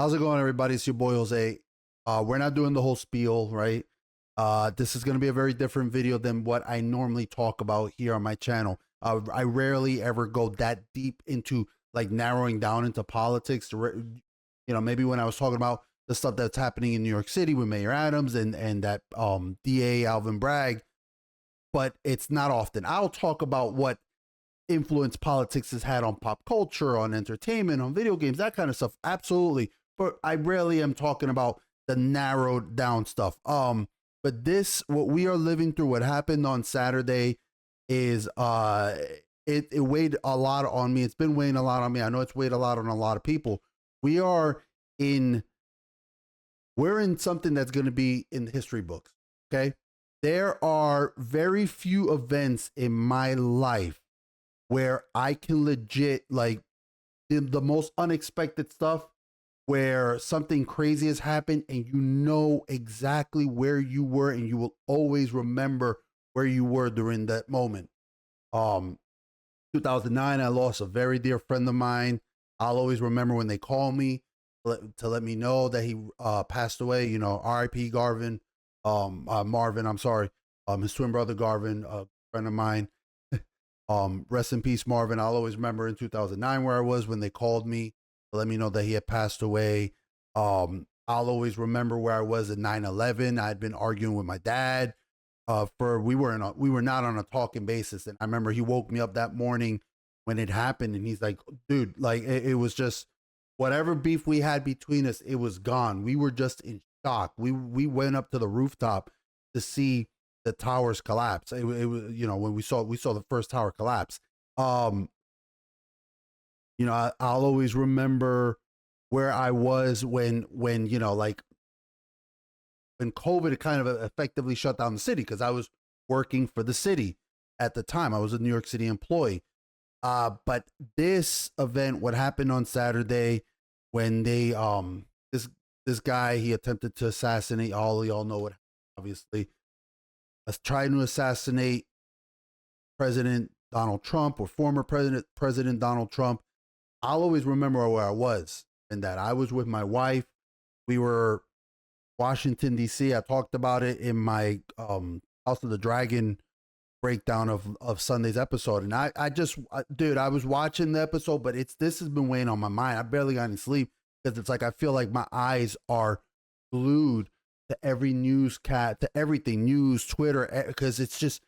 How's it going, everybody? It's your boy Jose. We're not doing the whole spiel, right? This is going to be a very different video than what I normally talk about here on my channel. I rarely ever go that deep into like narrowing down into politics. Maybe when I was talking about the stuff that's happening in New York City with Mayor Adams and that DA Alvin Bragg, but it's not often. I'll talk about what influence politics has had on pop culture, on entertainment, on video games, that kind of stuff. Absolutely. But I rarely am talking about the narrowed down stuff. But what we are living through, what happened on Saturday is it weighed a lot on me. It's been weighing a lot on me. I know it's weighed a lot on a lot of people. We're in something that's going to be in the history books. Okay. There are very few events in my life where I can legit, like, the most unexpected stuff, where something crazy has happened and you know exactly where you were and you will always remember where you were during that moment. 2009, I lost a very dear friend of mine. I'll always remember when they call me to let me know that he passed away. You know, R.I.P. Marvin. I'm sorry. His twin brother Garvin, a friend of mine. Rest in peace, Marvin. I'll always remember in 2009 where I was when they called me to let me know that he had passed away. I'll always remember where I was at 9/11. I'd been arguing with my dad. We were not on a talking basis, and I remember he woke me up that morning when it happened, and he's like, "Dude, like it was just whatever beef we had between us, it was gone. We were just in shock. We went up to the rooftop to see the towers collapse. It was, when we saw the first tower collapse. I'll always remember where I was when COVID kind of effectively shut down the city, because I was working for the city at the time. I was a New York City employee. But this event, what happened on Saturday, when they this guy, he attempted to assassinate, y'all know what, obviously, trying to assassinate President Donald Trump, or former President Donald Trump. I'll always remember where I was, and that I was with my wife. We were Washington, D.C. I talked about it in my House of the Dragon breakdown of Sunday's episode. And I was watching the episode, but this has been weighing on my mind. I barely got any sleep, because it's like I feel like my eyes are glued to every to everything, news, Twitter, because it's just,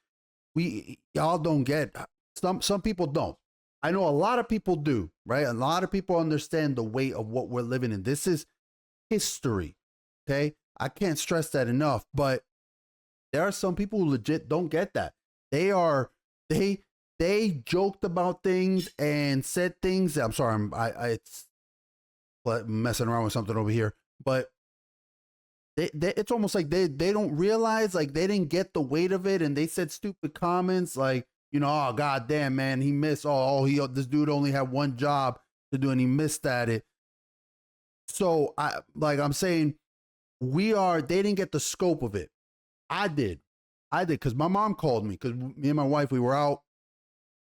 y'all don't get, some people don't. I know a lot of people do, right? A lot of people understand the weight of what we're living in. This is history, okay? I can't stress that enough, but there are some people who legit don't get that. They joked about things and said things. I'm sorry, it's messing around with something over here, but it's almost like they don't realize, like, they didn't get the weight of it, and they said stupid comments like, oh, goddamn, man, he missed. This dude only had one job to do, and he missed at it. So I'm saying, they didn't get the scope of it. I did, because my mom called me, because me and my wife, we were out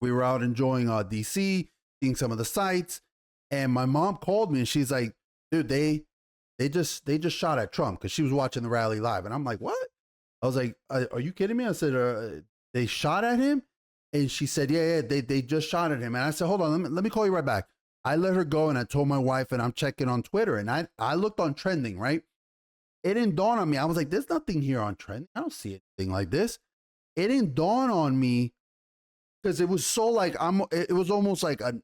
enjoying DC, seeing some of the sights, and my mom called me, and she's like, dude, they just shot at Trump, because she was watching the rally live. And I'm like, what? I was like, are you kidding me? I said, they shot at him? And she said, yeah, they just shot at him. And I said, hold on, let me call you right back. I let her go, and I told my wife, and I'm checking on Twitter, and I looked on trending, right? It didn't dawn on me. I was like, there's nothing here on trending. I don't see anything like this. It didn't dawn on me, because it was so like, it was almost like a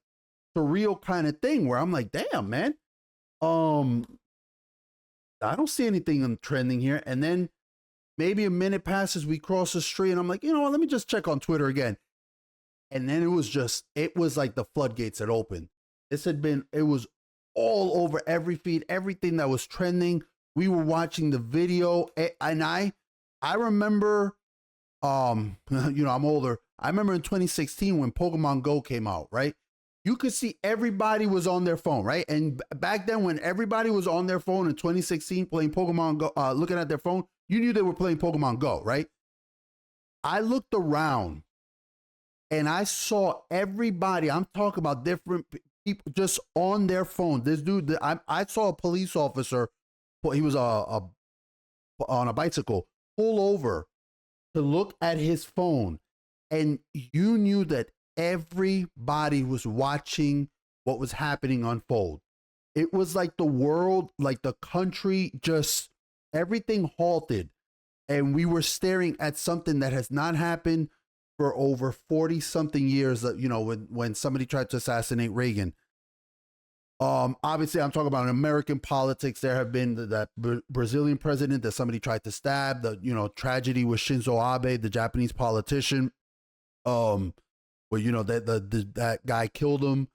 surreal kind of thing where I'm like, damn, man. I don't see anything on trending here. And then maybe a minute passes, we cross the street, and I'm like, what, let me just check on Twitter again. And then it was like the floodgates had opened. It was all over every feed, everything that was trending. We were watching the video, and I remember, I'm older. I remember in 2016 when Pokemon Go came out, right? You could see everybody was on their phone, right? And back then, when everybody was on their phone in 2016 playing Pokemon Go, looking at their phone, you knew they were playing Pokemon Go, right? I looked around and I saw everybody. I'm talking about different people just on their phone. This dude, I saw a police officer, he was on a bicycle, pull over to look at his phone, and you knew that everybody was watching what was happening unfold. It was like the world, like the country, just everything halted, and we were staring at something that has not happened for over 40 something years. You know, when somebody tried to assassinate Reagan. Obviously, I'm talking about in American politics. There have been that Brazilian president that somebody tried to stab. The tragedy with Shinzo Abe, the Japanese politician, where that guy killed him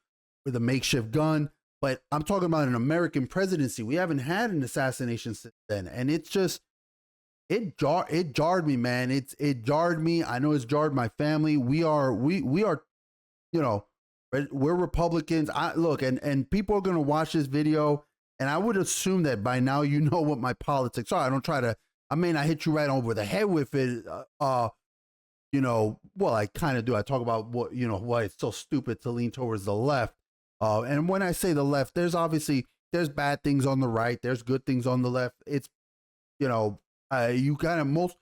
with a makeshift gun. But I'm talking about an American presidency. We haven't had an assassination since then, and it's just it jarred me, man. It jarred me. I know it's jarred my family. We are we're Republicans. And people are going to watch this video, and I would assume that by now you know what my politics are. I may not hit you right over the head with it. Well, I kind of do. I talk about why it's so stupid to lean towards the left. And when I say the left, there's bad things on the right. There's good things on the left. It's, you kind of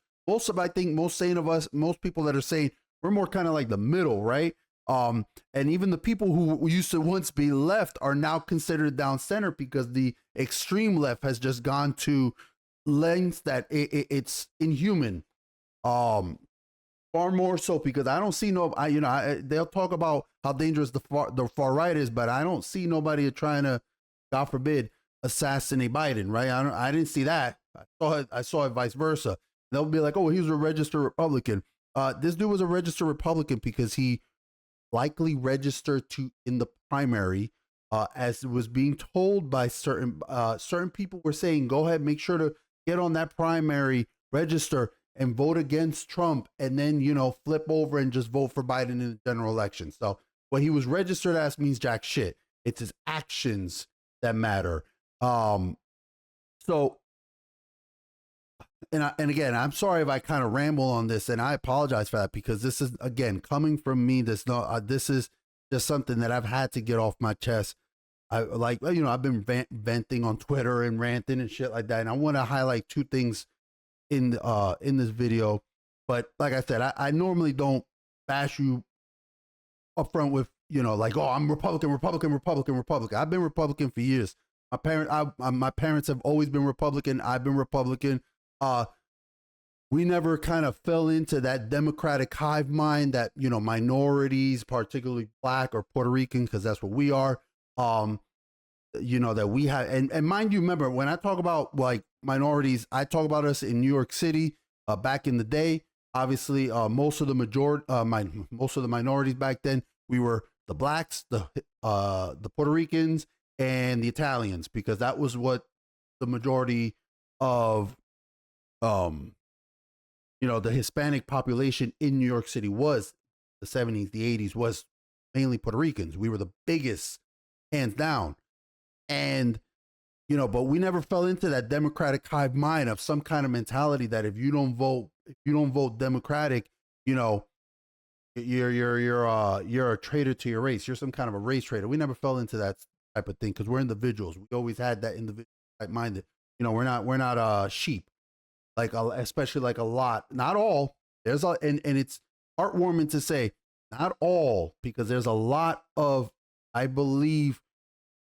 I think most sane of us, most people that are saying we're more kind of like the middle, right? And even the people who used to once be left are now considered down center because the extreme left has just gone to lengths that it's inhuman. Far more so because I don't see they'll talk about how dangerous the far right is, but I don't see nobody trying to, God forbid, assassinate Biden, right? I didn't see that. I saw it vice versa. They'll be like, oh, he was a registered Republican. This dude was a registered Republican because he likely registered in the primary, as was being told by certain people were saying, go ahead, make sure to get on that primary, register, and vote against Trump, and then flip over and just vote for Biden in the general election. So what he was registered as means jack shit. It's his actions that matter. So. And again, I'm sorry if I kind of ramble on this, and I apologize for that because this is, again, coming from me. This is just something that I've had to get off my chest. I've been venting on Twitter and ranting and shit like that, and I want to highlight two things in this video. But like I said, I normally don't bash you up front with oh, I'm Republican. I've been Republican for years. My parents have always been Republican. I've been Republican. We never kind of fell into that Democratic hive mind that, minorities, particularly Black or Puerto Rican, because that's what we are, that we have. And mind you, remember, when I talk about like minorities, I talk about us in New York City back in the day. Obviously, most of the minorities back then, we were the Blacks, the Puerto Ricans, and the Italians, because that was what the majority of the Hispanic population in New York City was. The 70s, the 80s was mainly Puerto Ricans. We were the biggest, hands down. And, but we never fell into that Democratic hive mind of some kind of mentality that if you don't vote Democratic, you're a traitor to your race. You're some kind of a race traitor. We never fell into that type of thing because we're individuals. We always had that individual type minded. We're not sheep. Like especially like a lot, not all. There's and it's heartwarming to say not all, because there's a lot of, I believe,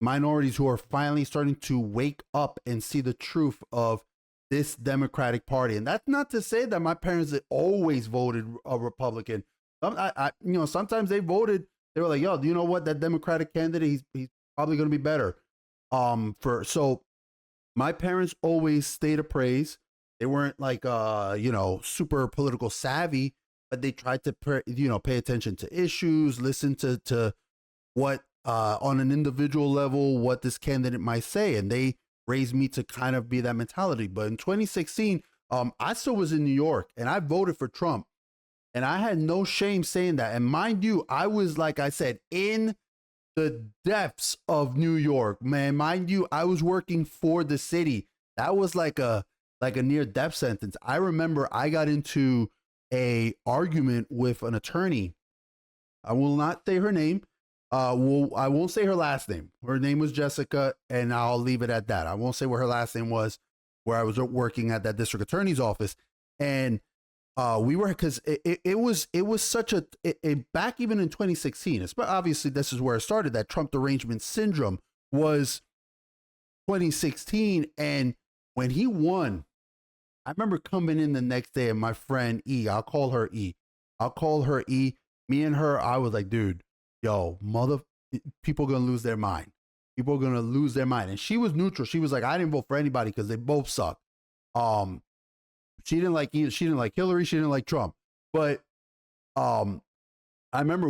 minorities who are finally starting to wake up and see the truth of this Democratic Party. And that's not to say that my parents always voted a Republican. Sometimes they voted. They were like, yo, do you know what, that Democratic candidate, he's probably going to be better. So my parents always stayed appraised. They weren't like, super political savvy, but they tried to, pay attention to issues, listen to what, on an individual level, what this candidate might say. And they raised me to kind of be that mentality. But in 2016, I still was in New York and I voted for Trump, and I had no shame saying that. And mind you, I was, like I said, in the depths of New York, man. Mind you, I was working for the city. That was like a near death sentence. I remember I got into a argument with an attorney. I will not say her name, Well, I won't say her last name. Her name was Jessica, and I'll leave it at that. I won't say what her last name was, where I was working at that district attorney's office. And we were, because it was such back even in 2016, but obviously this is where it started. That Trump derangement syndrome was 2016. And when he won, I remember coming in the next day, and my friend I'll call her E. Me and her, I was like, dude, yo, people are gonna lose their mind. People are gonna lose their mind. And she was neutral. She was like, I didn't vote for anybody because they both suck. She didn't like either. She didn't like Hillary. She didn't like Trump. But I remember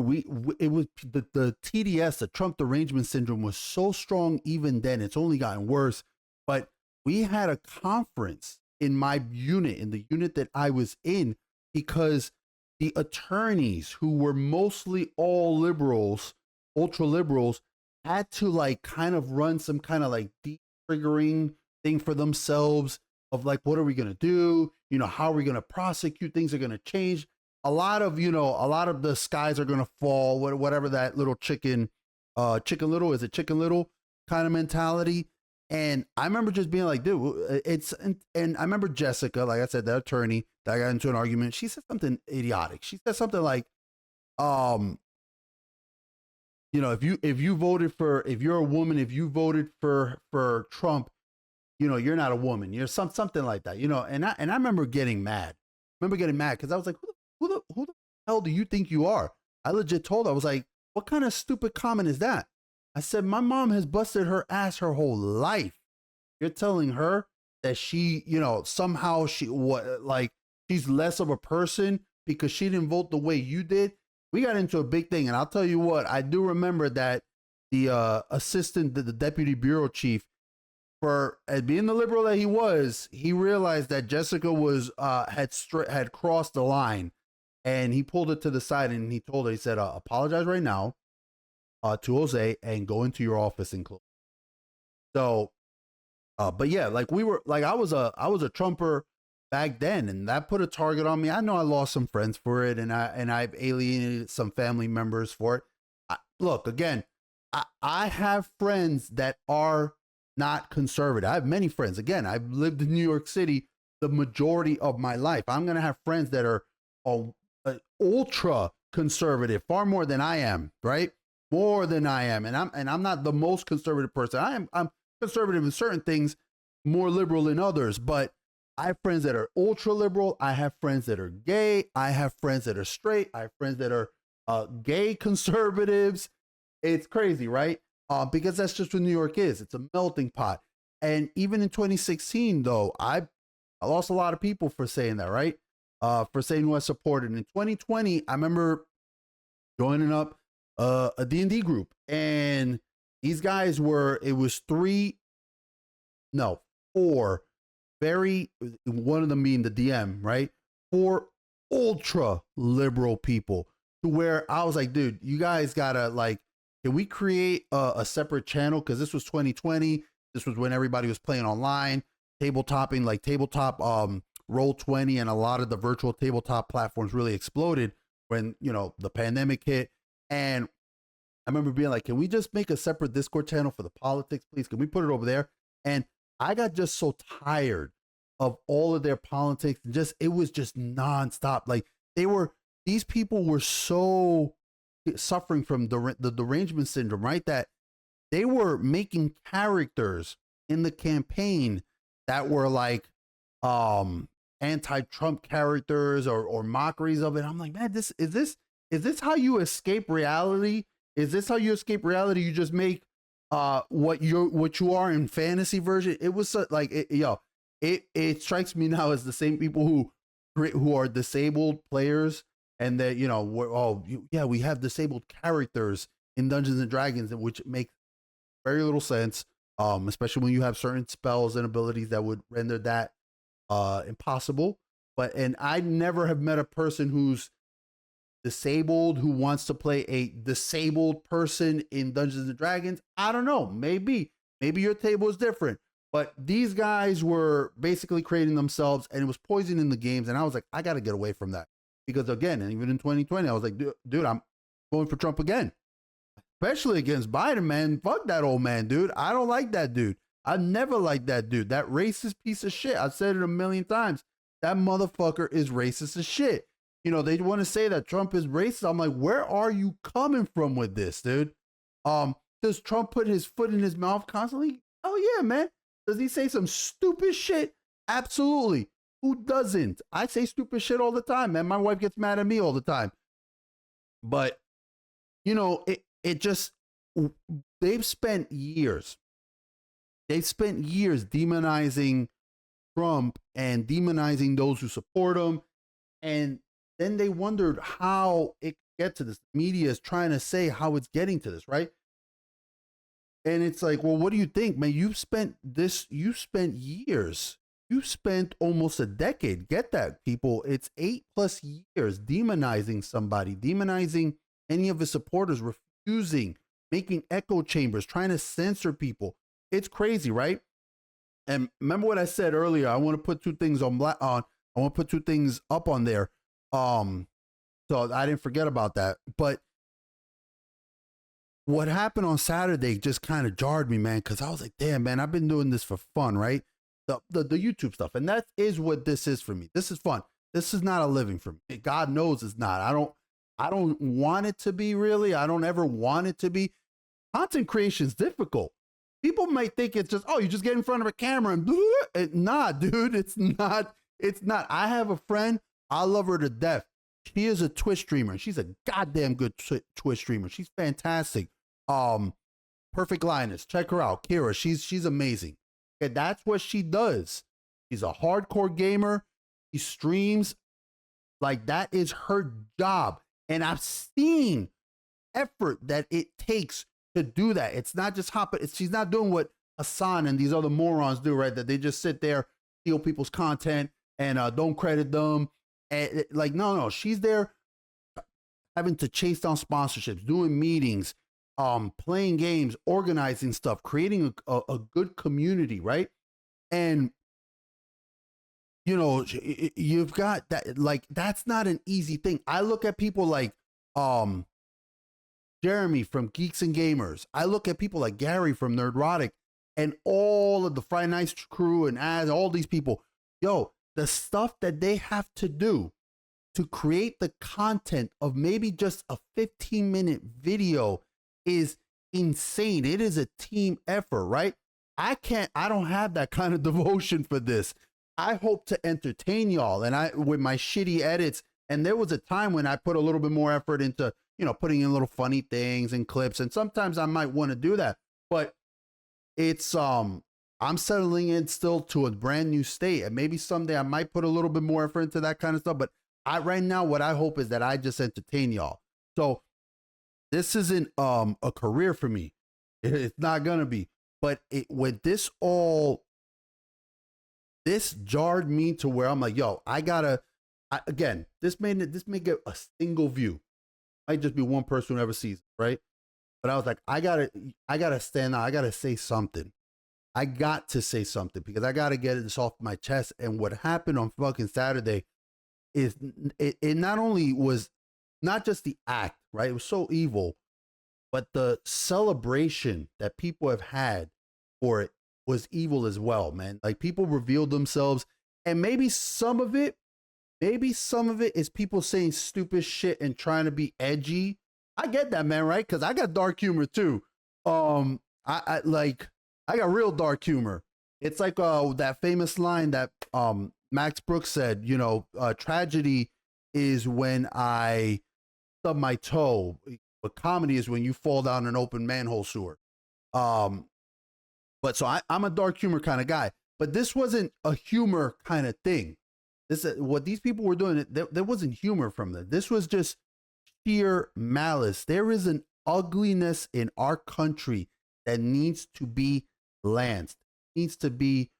it was the TDS, the Trump derangement syndrome, was so strong even then. It's only gotten worse. But we had a conference in my unit, in the unit that I was in, because the attorneys, who were mostly all liberals, ultra liberals, had to like kind of run some kind of like de-triggering thing for themselves of like, what are we going to do? You know, how are we going to prosecute? Things are going to change. A lot of the skies are going to fall, whatever that little chicken little kind of mentality. And I remember just being like, dude, and I remember Jessica, like I said, the attorney that I got into an argument. She said something idiotic. She said something like, if you're a woman, if you voted for Trump, you're not a woman. You're something like that, And I remember getting mad. Because I was like, who the hell do you think you are? I legit told her, I was like, what kind of stupid comment is that? I said, my mom has busted her ass her whole life. You're telling her that she, somehow she's less of a person because she didn't vote the way you did. We got into a big thing. And I'll tell you what, I do remember that the assistant, the deputy bureau chief, for being the liberal that he was, he realized that Jessica was had crossed the line, and he pulled it to the side and he told her, he said, apologize right now to Jose and go into your office and close. So, but yeah, like I was a Trumper back then, and that put a target on me. I know I lost some friends for it, and I've alienated some family members for it. Look, again, I have friends that are not conservative. I have many friends. Again, I've lived in New York City the majority of my life. I'm going to have friends that are ultra conservative, far more than I am, right? More than I am. And I'm not the most conservative person. I'm conservative in certain things, more liberal in others, but I have friends that are ultra liberal. I have friends that are gay. I have friends that are straight. I have friends that are gay conservatives. It's crazy, right? Because that's just what New York is. It's a melting pot. And even in 2016, though, I lost a lot of people for saying that, right? For saying who I supported. In 2020, I remember joining up a D&D group, and these guys were, it was four one of them being the DM, right? 4 ultra liberal people, to where I was like, dude, you guys gotta can we create a separate channel? Because this was 2020. This was when everybody was playing online, tabletop Roll20, and a lot of the virtual tabletop platforms really exploded when, the pandemic hit. And I remember being like, can we just make a separate Discord channel for the politics, please? Can we put it over there? And I got just so tired of all of their politics. It was just nonstop. Like these people were so suffering from the derangement syndrome, right? That they were making characters in the campaign that were like anti-Trump characters or mockeries of it. I'm like, man, is this how you escape reality? Is this how you escape reality? You just make what you are in fantasy version. It was it strikes me now as the same people who are disabled players, and that we have disabled characters in Dungeons and Dragons, which makes very little sense, especially when you have certain spells and abilities that would render that impossible. And I never have met a person who's disabled who wants to play a disabled person in Dungeons and Dragons. I don't know. Maybe your table is different, but these guys were basically creating themselves, and it was poisoning the games. And I was like, I got to get away from that, because again, and even in 2020, I was like, dude, I'm going for Trump again. especially against Biden, man. Fuck that old man, dude. I don't like that dude. I never liked that dude. That racist piece of shit. I've said it a million times. That motherfucker is racist as shit. You know, they want to say that Trump is racist. I'm like, where are you coming from with this, dude? Does Trump put his foot in his mouth constantly? Oh yeah, man. Does he say some stupid shit? Absolutely. Who doesn't? I say stupid shit all the time, man. My wife gets mad at me all the time. But, you know, it just, they've spent years demonizing Trump and demonizing those who support him. And then they wondered how it could get to this. The media is trying to say how it's getting to this, right? And it's like, well, what do you think, man? You spent years. You spent almost a decade. Get that, people. It's 8+ years demonizing somebody, demonizing any of his supporters, refusing, making echo chambers, trying to censor people. It's crazy, right? And remember what I said earlier. I want to put two things I want to put two things up on there. So I didn't forget about that. But what happened on Saturday just kind of jarred me, man, because I was like, damn, man, I've been doing this for fun, right? The YouTube stuff. And that is what this is for me. This is fun. This is not a living for me. God knows it's not. I don't want it to be, really. I don't ever want it to be. Content creation is difficult. People might think it's just, oh, you just get in front of a camera and nah, dude, it's not. It's not. I have a friend. I love her to death. She is a Twitch streamer. She's a goddamn good Twitch streamer. She's fantastic. Perfect Linus. Check her out. Kira. She's amazing. Okay, that's what she does. She's a hardcore gamer. She streams. Like, that is her job. And I've seen effort that it takes to do that. It's not just hopping. She's not doing what Hassan and these other morons do, right? That they just sit there, steal people's content, and don't credit them. And like, no, she's there having to chase down sponsorships, doing meetings, playing games, organizing stuff, creating a good community, right? And you know, you've got that. Like, that's not an easy thing. I look at people like Jeremy from Geeks and Gamers. I look at people like Gary from Nerdrotic and all of the Friday Nights crew and all these people. Yo, the stuff that they have to do to create the content of maybe just a 15-minute video is insane. It is a team effort, right? I don't have that kind of devotion for this. I hope to entertain y'all, and with my shitty edits. And there was a time when I put a little bit more effort into, you know, putting in little funny things and clips. And sometimes I might want to do that, but it's, I'm settling in still to a brand new state. And maybe someday I might put a little bit more effort into that kind of stuff. But right now, what I hope is that I just entertain y'all. So this isn't, a career for me. It's not going to be, but with this this jarred me to where I'm like, yo, again, this may get a single view. Might just be one person who ever sees it, right? But I was like, I gotta stand out. I gotta say something. I got to say something because I gotta get this off my chest. And what happened on fucking Saturday is it not only was not just the act, right? It was so evil, but the celebration that people have had for it was evil as well, man. Like, people revealed themselves, and maybe some of it is people saying stupid shit and trying to be edgy. I get that, man, right? Because I got dark humor too. I got real dark humor. It's like that famous line that Max Brooks said, you know, tragedy is when I stub my toe, but comedy is when you fall down an open manhole sewer. But so I'm a dark humor kind of guy, but this wasn't a humor kind of thing. What these people were doing, there wasn't humor from them. This was just sheer malice. There is an ugliness in our country that needs to be lanced, needs to be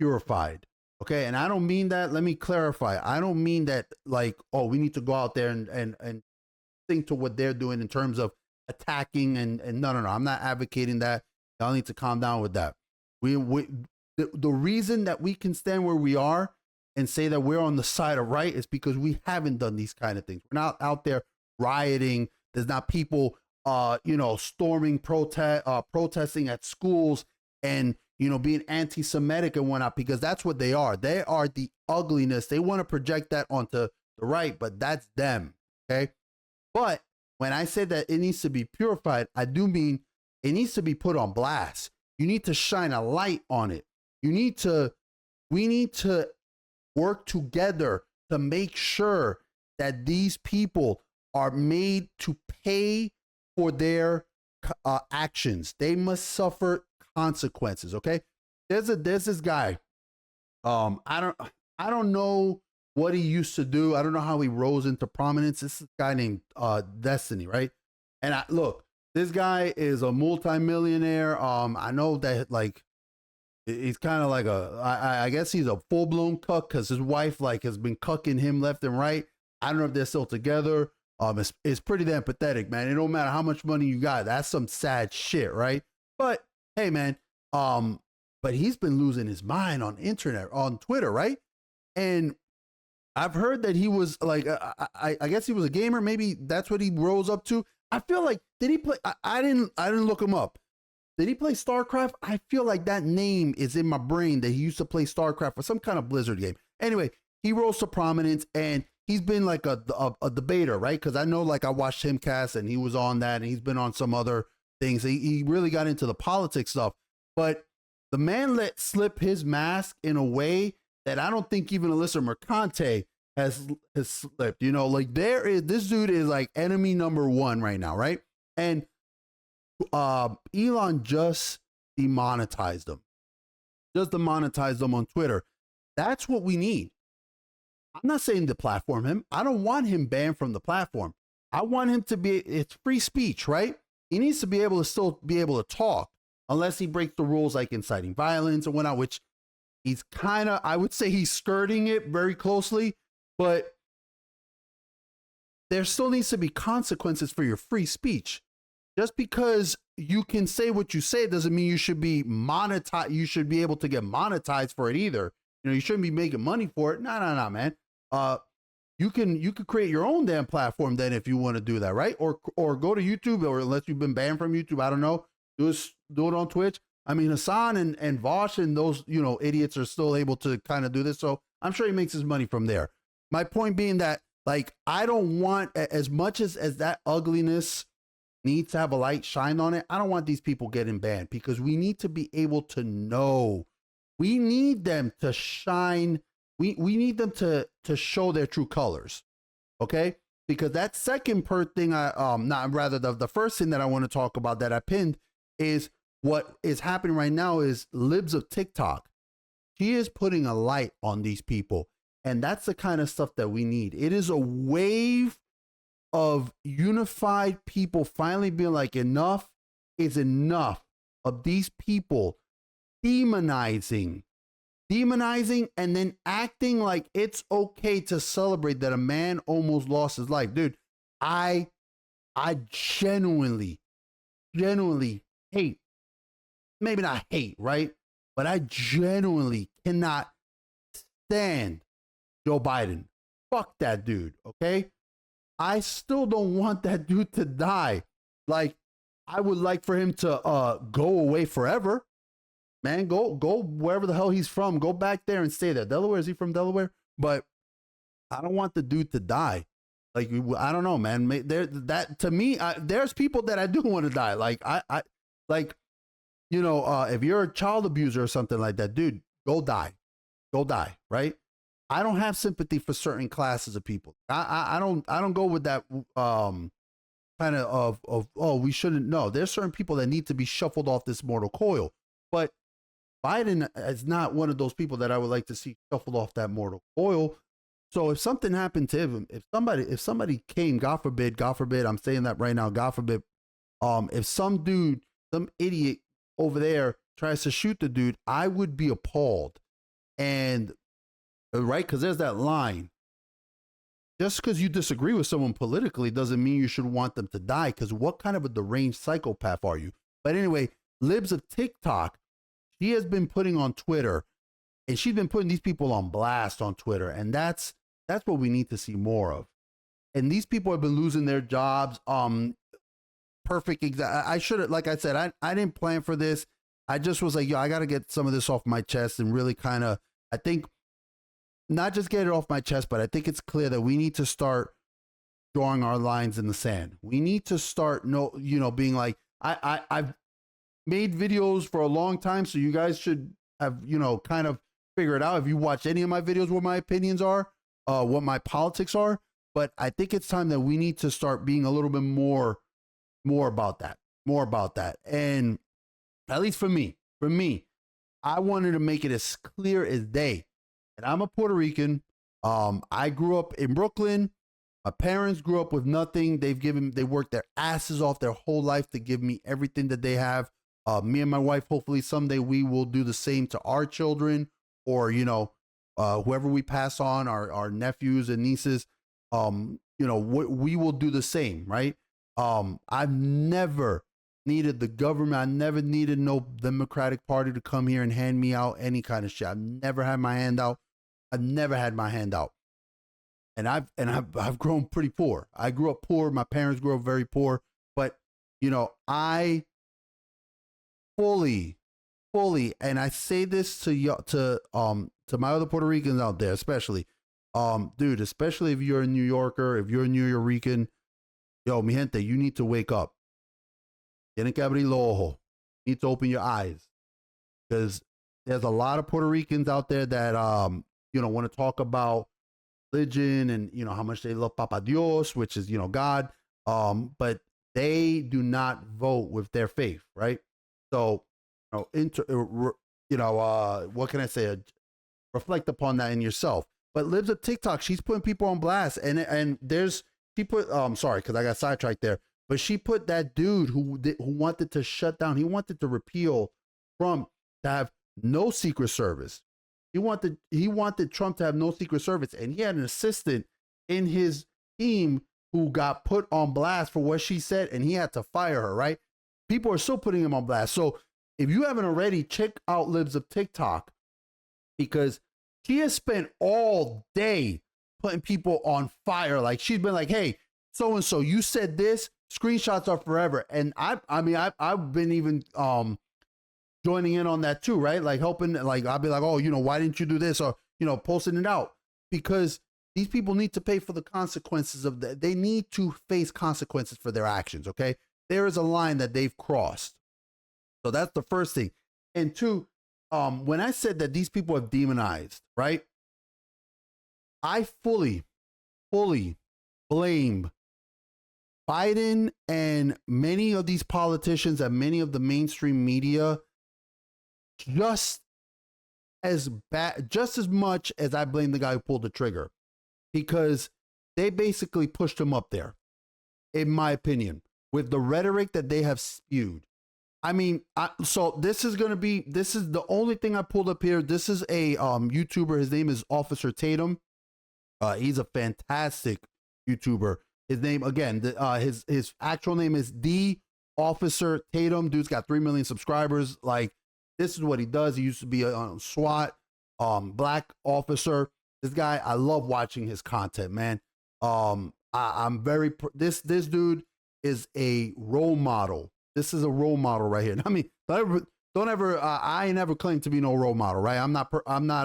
purified. Okay. And I don't mean that. Let me clarify. I don't mean that like, oh, we need to go out there and think to what they're doing in terms of attacking and no. I'm not advocating that. Y'all need to calm down with that. The reason that we can stand where we are and say that we're on the side of right is because we haven't done these kind of things. We're not out there rioting. There's not people storming protesting at schools and, being anti-Semitic and whatnot, because that's what they are. They are the ugliness. They want to project that onto the right, but that's them. Okay. But when I say that it needs to be purified, I do mean it needs to be put on blast. You need to shine a light on it. We need to work together to make sure that these people are made to pay for their actions. They must suffer consequences. Okay. There's this guy. I don't know what he used to do. I don't know how he rose into prominence. This is a guy named Destiny, right? And look, this guy is a multimillionaire. I know that he's kind of like I guess he's a full blown cuck because his wife has been cucking him left and right. I don't know if they're still together. It's pretty damn pathetic, man. It don't matter how much money you got. That's some sad shit, right? But hey, man, but he's been losing his mind on internet, on Twitter, right? And I've heard that he was I guess he was a gamer. Maybe that's what he rose up to. I feel like, did he play? I didn't look him up. Did he play StarCraft? I feel like that name is in my brain that he used to play StarCraft for some kind of Blizzard game. Anyway, he rose to prominence and he's been like a debater, right? Because I know I watched him cast and he was on that and he's been on some other things. He really got into the politics stuff. But the man let slip his mask in a way that I don't think even Alyssa Mercante has slipped. This dude is enemy number one right now, right? And Elon just demonetized them. Just demonetized them on Twitter. That's what we need. I'm not saying to platform him. I don't want him banned from the platform. I want him to be, it's free speech, right? He needs to be able to still be able to talk unless he breaks the rules like inciting violence and whatnot, which he's kind of, I would say he's skirting it very closely, but there still needs to be consequences for your free speech. Just because you can say what you say doesn't mean you should be monetized. You should be able to get monetized for it either. You shouldn't be making money for it. No, man. You could create your own damn platform then if you want to do that, right? Or go to YouTube, or unless you've been banned from YouTube, I don't know. Do it on Twitch. I mean, Hassan and Vosh and those, idiots are still able to kind of do this. So I'm sure he makes his money from there. My point being that, I don't want, as much as that ugliness needs to have a light shine on it, I don't want these people getting banned, because we need to be able to know. We need them to shine. We need them to show their true colors. Okay? Because that second thing the first thing that I want to talk about that I pinned is what is happening right now is Libs of TikTok. She is putting a light on these people. And that's the kind of stuff that we need. It is a wave of unified people finally being like, enough is enough of these people demonizing and then acting like it's okay to celebrate that a man almost lost his life. Dude, I genuinely hate, maybe not hate, right? But I genuinely cannot stand Joe Biden. Fuck that dude, okay? I still don't want that dude to die. I would like for him to go away forever. Man, go wherever the hell he's from. Go back there and stay there. Delaware, is he from Delaware? But I don't want the dude to die. I don't know, man. To me, there's people that I do want to die. If you're a child abuser or something like that, dude, go die, right? I don't have sympathy for certain classes of people. I don't go with that kind of oh, we shouldn't. No, there's certain people that need to be shuffled off this mortal coil. But Biden is not one of those people that I would like to see shuffled off that mortal coil. So if something happened to him, if somebody came, God forbid, I'm saying that right now, God forbid, if some dude, some idiot over there tries to shoot the dude, I would be appalled. And right, because there's that line. Just because you disagree with someone politically doesn't mean you should want them to die, because what kind of a deranged psychopath are you? But anyway, Libs of TikTok, she has been putting on Twitter, and she's been putting these people on blast on Twitter, and that's what we need to see more of. And these people have been losing their jobs. perfect. I should have, like I said, I didn't plan for this. I just was like, yo, I got to get some of this off my chest and really kind of, I think, not just get it off my chest, but I think it's clear that we need to start drawing our lines in the sand. We need to start, being like, I've made videos for a long time, so you guys should have, kind of figure it out. If you watch any of my videos, what my opinions are, what my politics are, but I think it's time that we need to start being a little bit more about that. And at least for me, I wanted to make it as clear as day. And I'm a Puerto Rican. I grew up in Brooklyn. My parents grew up with nothing. They worked their asses off their whole life to give me everything that they have. Me and my wife, hopefully someday we will do the same to our children, or, whoever we pass on, our nephews and nieces, we will do the same, right? I've never needed the government. I never needed no Democratic Party to come here and hand me out any kind of shit. I've never had my hand out. And I've grown pretty poor. I grew up poor. My parents grew up very poor, but I fully, and I say this to my other Puerto Ricans out there, especially, dude, especially if you're a New Yorker, if you're a New Yorican, yo, mi gente, you need to wake up. Tienen que abrir los ojos. You need to open your eyes, because there's a lot of Puerto Ricans out there that want to talk about religion and how much they love Papa Dios, which is God, but they do not vote with their faith, right? So what can I say? Reflect upon that in yourself. But Libs of TikTok, she's putting people on blast, and she put sorry, because I got sidetracked there, but she put that dude who wanted to shut down, he wanted to repeal Trump to have no Secret Service. He wanted Trump to have no Secret Service, and he had an assistant in his team who got put on blast for what she said, and he had to fire her, right? People are still putting him on blast. So if you haven't already, check out Libs of TikTok, because she has spent all day putting people on fire. Like, she's been like, hey, so-and-so, you said this, screenshots are forever. And I've been even joining in on that too, right? Like helping, like I'll be like, oh, why didn't you do this? Or, posting it out, because these people need to pay for the consequences of that. They need to face consequences for their actions. Okay. There is a line that they've crossed. So that's the first thing. And two, when I said that these people have demonized, right? I fully blame Biden and many of these politicians and many of the mainstream media just as much as I blame the guy who pulled the trigger, because they basically pushed him up there, in my opinion, with the rhetoric that they have spewed. I mean, so this is the only thing I pulled up here. This is a YouTuber. His name is Officer Tatum. He's a fantastic YouTuber. His name, again, his actual name is The Officer Tatum. Dude's got 3 million subscribers. Like, this is what he does. He used to be a SWAT, black officer. This guy, I love watching his content, man. I'm very, this dude is a role model. This is a role model right here. I mean, don't ever, I ain't never claimed to be no role model, right? I'm not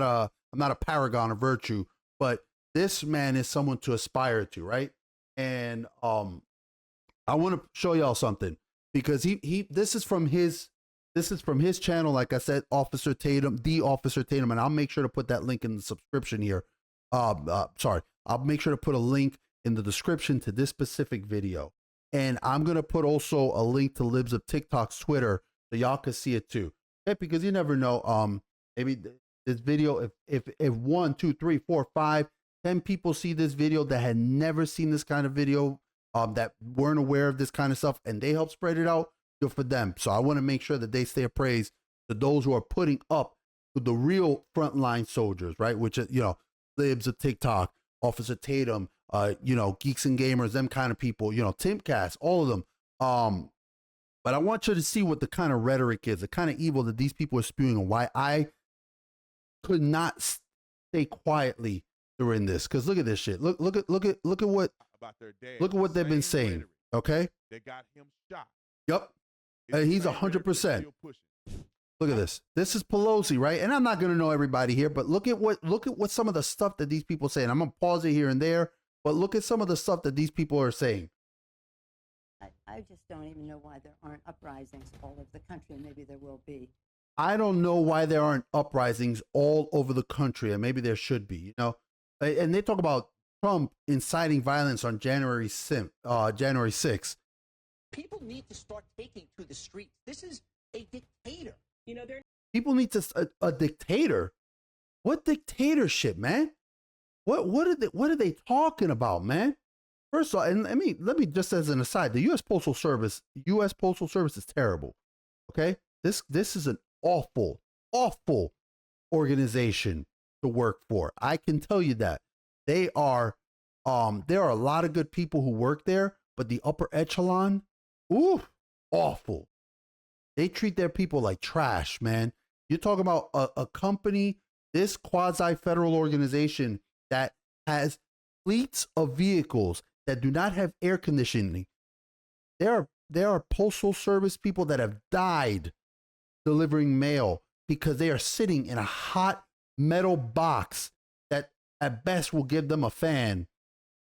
a paragon of virtue, but this man is someone to aspire to, right? And I want to show y'all something, because this is from his channel. Like I said, Officer Tatum, The Officer Tatum, and I'll make sure to put that link in the subscription here. Sorry, I'll make sure to put a link in the description to this specific video. And I'm going to put also a link to Libs of TikTok's Twitter, so y'all can see it too. Okay, because you never know. Maybe this video, if 1, 2, 3, 4, 5, 10 people see this video that had never seen this kind of video, that weren't aware of this kind of stuff, and they help spread it out, good for them. So I want to make sure that they stay appraised to those who are putting up to the real frontline soldiers, right? Which is, Libs of TikTok, Officer Tatum, Geeks and Gamers, them kind of people, Timcast, all of them. But I want you to see what the kind of rhetoric is, the kind of evil that these people are spewing, and why I could not stay quietly during this. Because look at this shit. Look at what they've been saying. Okay. They got him shot. Yep. And he's 100%. Look at this. This is Pelosi, right? And I'm not going to know everybody here, but look at what some of the stuff that these people say. And I'm going to pause it here and there, but look at some of the stuff that these people are saying. I just don't even know why there aren't uprisings all over the country, and maybe there will be. I don't know why there aren't uprisings all over the country, and maybe there should be, you know. And they talk about Trump inciting violence on January 6th. People need to start taking to the streets. This is a dictator. You know, People need to a dictator. What dictatorship, man? What are they talking about, man? First of all, and let me just as an aside, the U.S. Postal Service is terrible. Okay, this is an awful organization to work for. I can tell you that there are a lot of good people who work there, but the upper echelon, awful. They treat their people like trash, man. You're talking about a company, this quasi-federal organization that has fleets of vehicles that do not have air conditioning. There are postal service people that have died delivering mail because they are sitting in a hot metal box that at best will give them a fan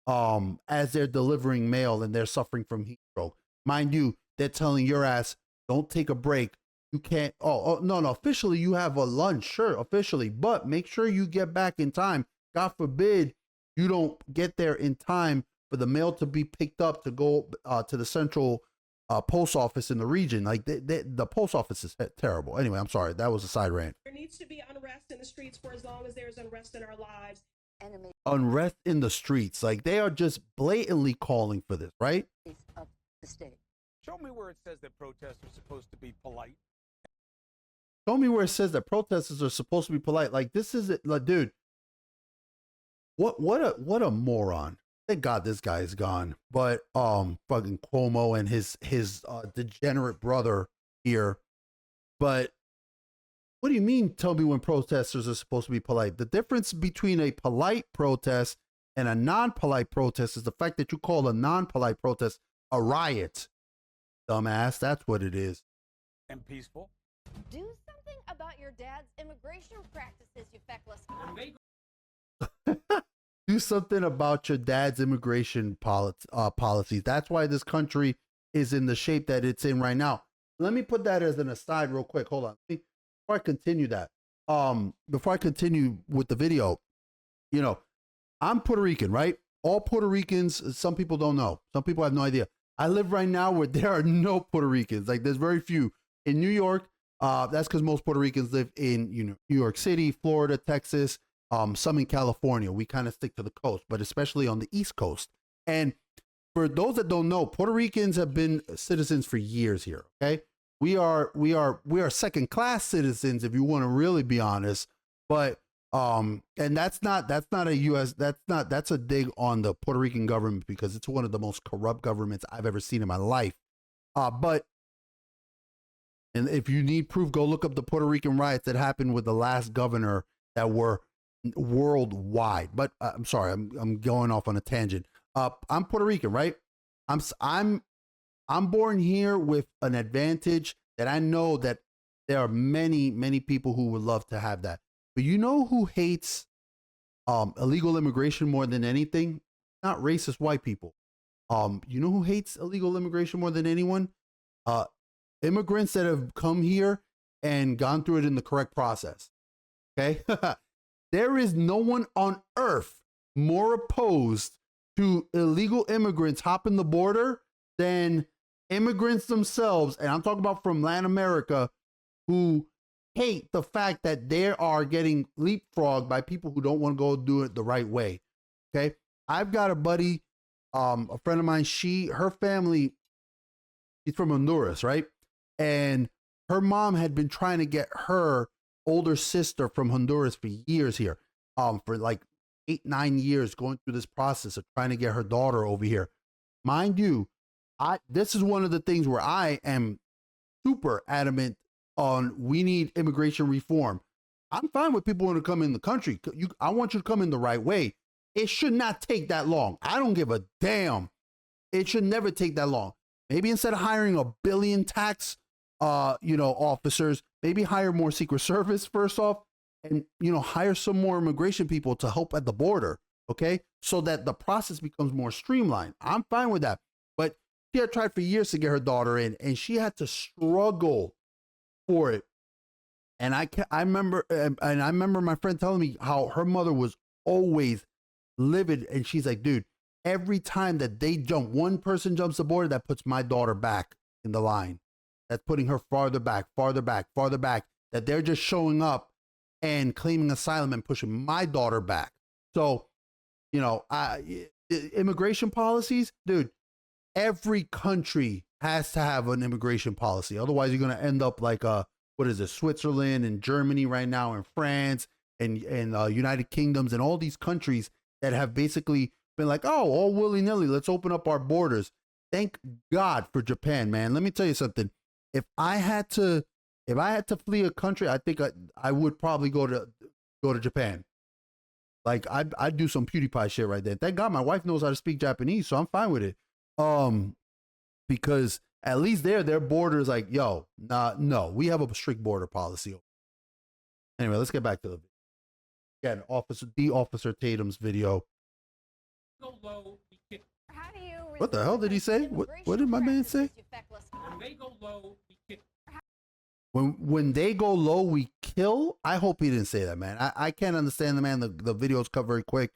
as they're delivering mail, and they're suffering from heat stroke. Mind you, they're telling your ass, don't take a break. You can't. No. Officially, you have a lunch, sure, officially, but make sure you get back in time. God forbid you don't get there in time for the mail to be picked up to go to the central post office in the region. Like the post office is terrible. Anyway, I'm sorry. That was a side rant. There needs to be unrest in the streets for as long as there's unrest in our lives. Unrest in the streets. Like they are just blatantly calling for this, right? Of the state. show me where it says that protests are supposed to be polite. Show me where it says that protesters are supposed to be polite. Like this is it, like, dude. What a moron. Thank God this guy is gone. But fucking Cuomo and his degenerate brother here. But what do you mean tell me when protesters are supposed to be polite? The difference between a polite protest and a non-polite protest is the fact that you call a non-polite protest a riot. Dumbass, that's what it is. And peaceful. Do something about your dad's immigration practices, you feckless. Do something about your dad's immigration policies. That's why this country is in the shape that it's in right now. Let me put that as an aside real quick. Hold on. Before I continue that, before I continue with the video, you know, I'm Puerto Rican, right? All Puerto Ricans, some people don't know. Some people have no idea. I live right now where there are no Puerto Ricans. Like there's very few. In New York, that's because most Puerto Ricans live in, you know, New York City, Florida, Texas, some in California. We kind of stick to the coast, but especially on the East Coast. And for those that don't know, Puerto Ricans have been citizens for years here. Okay, we are second class citizens if you want to really be honest. But and that's not a U.S. That's a dig on the Puerto Rican government because it's one of the most corrupt governments I've ever seen in my life. But and if you need proof, go look up the Puerto Rican riots that happened with the last governor that were worldwide. But I'm sorry, I'm going off on a tangent. I'm Puerto Rican, right? I'm born here with an advantage that I know that there are many people who would love to have that. But you know who hates illegal immigration more than anything? Not racist white people. You know who hates illegal immigration more than anyone? Immigrants that have come here and gone through it in the correct process. Okay? There is no one on earth more opposed to illegal immigrants hopping the border than immigrants themselves. And I'm talking about from Latin America who hate the fact that they are getting leapfrogged by people who don't want to go do it the right way. Okay? I've got a buddy, a friend of mine, her family, she's from Honduras, right? And her mom had been trying to get her older sister from Honduras for years here, for like 8-9 years, going through this process of trying to get her daughter over here. Mind you, this is one of the things where I am super adamant on we need immigration reform. I'm fine with people want to come in the country. I want you to come in the right way. It should not take that long. I don't give a damn It should never take that long. Maybe instead of hiring a billion tax, officers, maybe hire more Secret Service first off, and hire some more immigration people to help at the border. Okay, so that the process becomes more streamlined. I'm fine with that. But she had tried for years to get her daughter in, and she had to struggle for it. And I remember my friend telling me how her mother was always livid, and she's like, dude, every time that they jump, one person jumps the border, that puts my daughter back in the line. That's putting her farther back, farther back, farther back. That they're just showing up and claiming asylum and pushing my daughter back. So, immigration policies, dude, every country has to have an immigration policy. Otherwise, you're going to end up like Switzerland and Germany right now, and France and United Kingdoms and all these countries that have basically been like, oh, all willy-nilly, let's open up our borders. Thank God for Japan, man. Let me tell you something. If I had to flee a country, I think I would probably go to Japan. Like I'd do some PewDiePie shit right there. Thank God my wife knows how to speak Japanese, so I'm fine with it. Because at least their border is like, yo, no, we have a strict border policy. Anyway, let's get back to the video. Again, Officer Tatum's video. Go low, How do you What the hell did he say? What did my man say? when they go low, we kick. When they go low, we kill. I hope he didn't say that, man. I can't understand the man. The video's cut very quick.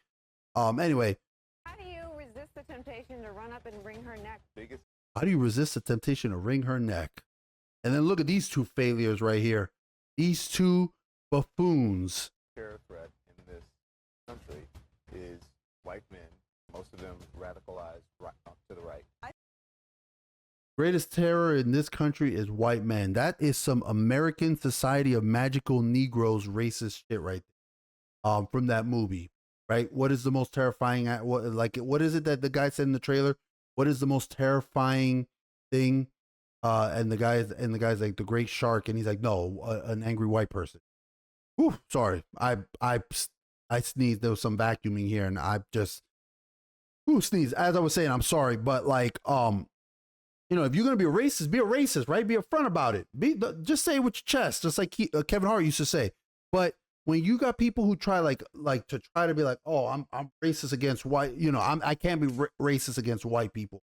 Anyway. How do you resist the temptation to run up and wring her neck? How do you resist the temptation to wring her neck? And then look at these two failures right here. These two buffoons. Terror threat in this country is white men, most of them radicalized to the right. Greatest terror in this country is white men. That is some American Society of Magical Negroes racist shit right there. From that movie, right? What is the most terrifying? What is it that the guy said in the trailer? What is the most terrifying thing? And the guy's like the great shark, and he's like, no, an angry white person. Whew, sorry, I sneezed. There was some vacuuming here, and I just sneezed. As I was saying, I'm sorry, but like, if you're gonna be a racist, right? Be upfront about it. Just say it with your chest, just like Kevin Hart used to say. But when you got people who try like to try to be like, oh, I'm racist against white, I can't be racist against white people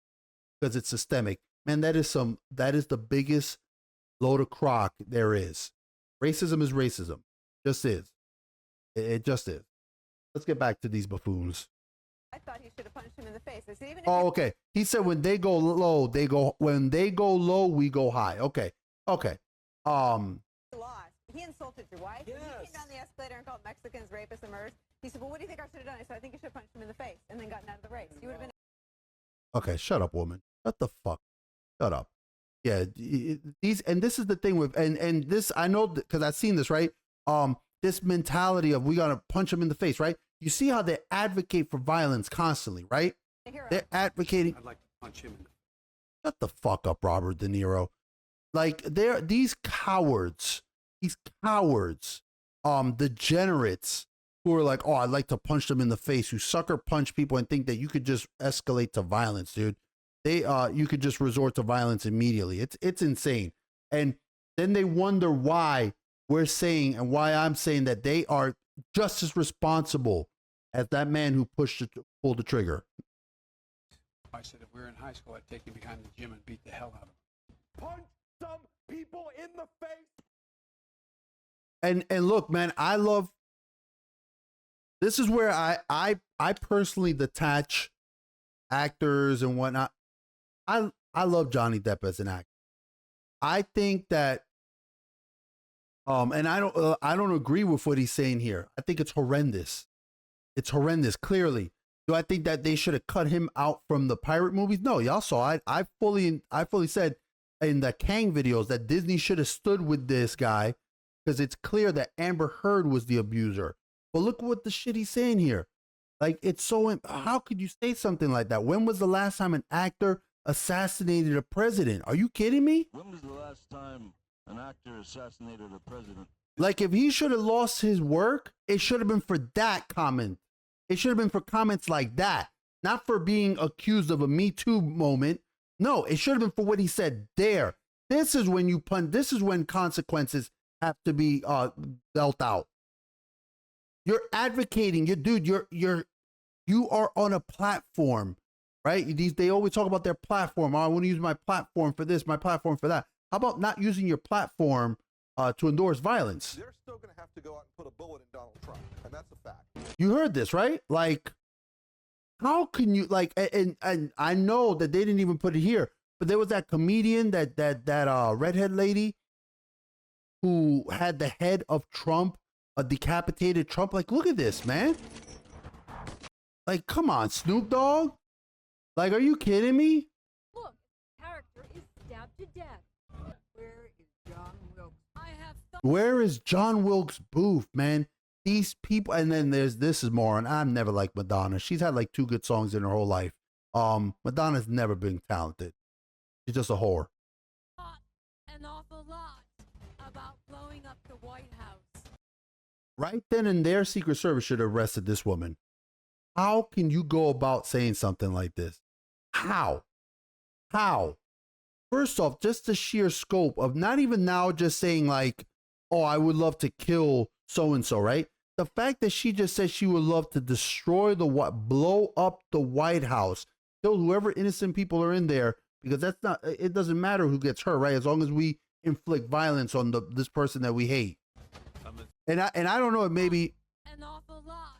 because it's systemic. Man, that is the biggest load of crock there is. Racism is racism. Just is. It just is. Let's get back to these buffoons. I thought he should have punched him in the face. I said, Okay. He said when they go low, when they go low, we go high. Okay. Lost. He insulted your wife. Yes. He came down the escalator and called Mexicans rapists and murderers. He said, well, what do you think I should have done? I said, I think you should have punched him in the face and then gotten out of the race. You would have been. Okay, shut up, woman. Shut the fuck. Shut up. Yeah, this is the thing with and this, I know because I've seen this, right? This mentality of we gotta punch them in the face, right? You see how they advocate for violence constantly, right? They're advocating. I'd like to punch him in the face. Shut the fuck up, Robert De Niro. Like these cowards, degenerates who are like, oh, I'd like to punch them in the face. You sucker punch people and think that you could just escalate to violence, dude. You could just resort to violence immediately. It's insane. And then they wonder why we're saying and why I'm saying that they are just as responsible as that man who pulled the trigger. I said if we were in high school, I'd take him behind the gym and beat the hell out of him. Punch some people in the face. And look, man, this is where I personally detach actors and whatnot. I love Johnny Depp as an actor. I think that and I don't agree with what he's saying here. I think it's horrendous. It's horrendous, clearly. Do I think that they should have cut him out from the pirate movies? No, y'all saw it. I fully said in the Kang videos that Disney should have stood with this guy because it's clear that Amber Heard was the abuser. But look what the shit he's saying here. Like, it's so, how could you say something like that? When was the last time an actor assassinated a president? Are you kidding me? When was the last time an actor assassinated a president? Like, if he should have lost his work, it should have been for that comment. It should have been for comments like that. not for being accused of a Me Too moment. No, it should have been for what he said there. This is when you pun. This is when consequences have to be dealt out. You're advocating, you are on a platform, right? They always talk about their platform. Oh, I want to use my platform for this, my platform for that. How about not using your platform to endorse violence? They're still going to have to go out and put a bullet in Donald Trump, and that's a fact. You heard this, right? Like, how can you and I know that they didn't even put it here, but there was that comedian, that redhead lady who had the head of Trump, a decapitated Trump. Like, look at this, man. Like, come on, Snoop Dogg. Like, are you kidding me? Look, character is stabbed to death. Where is John Wilkes? Where is John Wilkes Booth, man? These people, and then this is more, and I've never liked Madonna. She's had like 2 good songs in her whole life. Madonna's never been talented. She's just a whore. An awful lot about blowing up the White House. Right then and there, Secret Service should have arrested this woman. How can you go about saying something like this? How? First off, just the sheer scope of not even now just saying like, oh, I would love to kill so-and-so, right? The fact that she just said she would love to destroy blow up the White House, kill whoever innocent people are in there, because it doesn't matter who gets hurt, right? As long as we inflict violence on this person that we hate. And I don't know, maybe An awful lot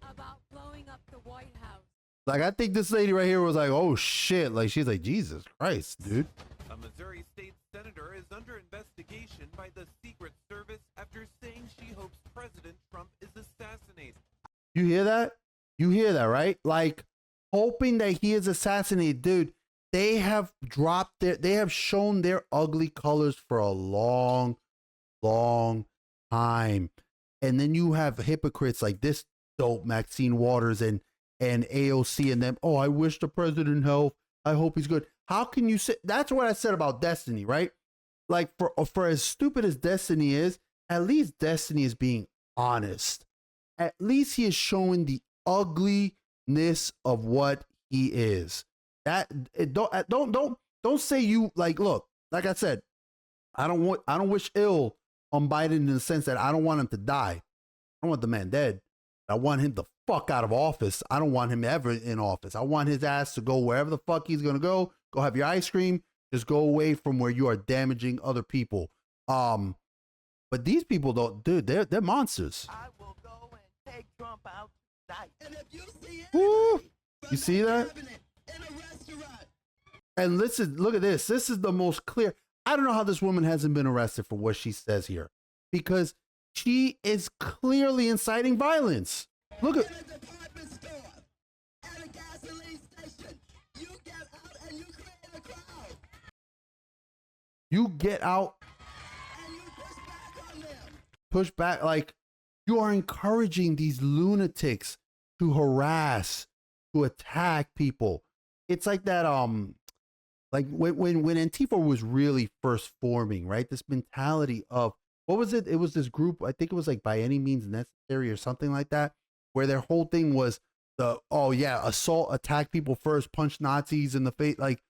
about blowing up the White House. like, I think this lady right here was like, oh shit. Like, she's like, Jesus Christ, dude. A Missouri state senator is under investigation by the Secret Service after saying she hopes President Trump is assassinated. You hear that? You hear that, right? Like, hoping that he is assassinated, dude. They have shown their ugly colors for a long time. And then you have hypocrites like this dope Maxine Waters and AOC and them. Oh, I wish the president health. I hope he's good. How can you say that's what I said about Destiny, right? Like, for as stupid as Destiny is, at least Destiny is being honest. At least he is showing the ugliness of what he is. Don't say you like. Look, like I said, I don't wish ill on Biden in the sense that I don't want him to die. I want the man dead. I want him the fuck out of office. I don't want him ever in office. I want his ass to go wherever the fuck he's gonna go. Go have your ice cream. Just go away from where you are damaging other people. But these people don't, dude. They're monsters. I will go and take Trump out tonight. And if you see Woo! You see that? And listen, look at this. This is the most clear. I don't know how this woman hasn't been arrested for what she says here, because she is clearly inciting violence. Look at. You get out and you push back, like, you are encouraging these lunatics to harass, to attack people. It's like that, like when Antifa was really first forming, right? This mentality of, what was it? It was this group, I think it was like By Any Means Necessary or something like that, where their whole thing was assault, attack people first, punch Nazis in the face. Like,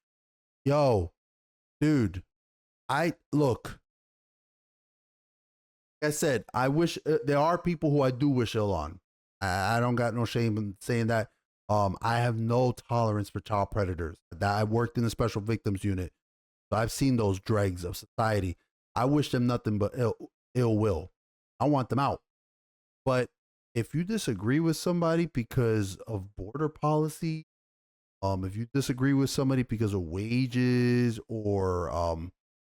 yo, dude, look, like I said, I wish, there are people who I do wish ill on. I don't got no shame in saying that. I have no tolerance for child predators. I worked in the special victims unit, so I've seen those dregs of society. I wish them nothing but ill will. I want them out. But if you disagree with somebody because of border policy, if you disagree with somebody because of wages or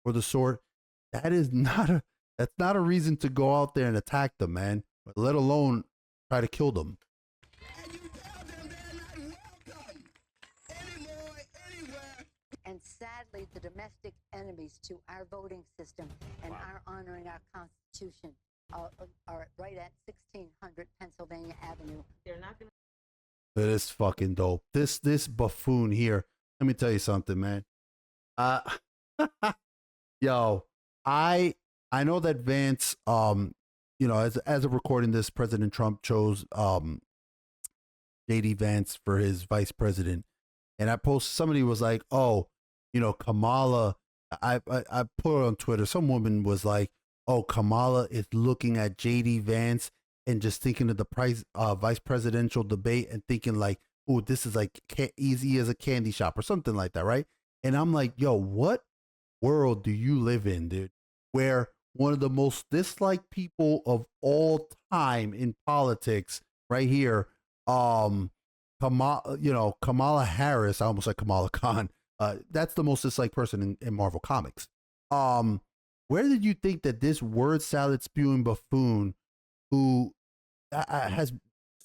the sort, that's not a reason to go out there and attack them, man. Let alone try to kill them. And sadly, the domestic enemies to our voting system and our honoring our Constitution are right at 1600 Pennsylvania Avenue. They're not going to. It is fucking dope. This buffoon here. Let me tell you something, man. Yo, I know that Vance, as of recording this, President Trump chose JD Vance for his vice president. And I posted, somebody was like, oh, you know, Kamala, I put it on Twitter. Some woman was like, oh, Kamala is looking at JD Vance and just thinking of the vice presidential debate and thinking like, oh, this is like easy as a candy shop or something like that, right? And I'm like, yo, what world do you live in, dude? Where one of the most disliked people of all time in politics, right here, Kamala Harris, I almost said Kamala Khan. That's the most disliked person in Marvel Comics. Where did you think that this word salad spewing buffoon, who is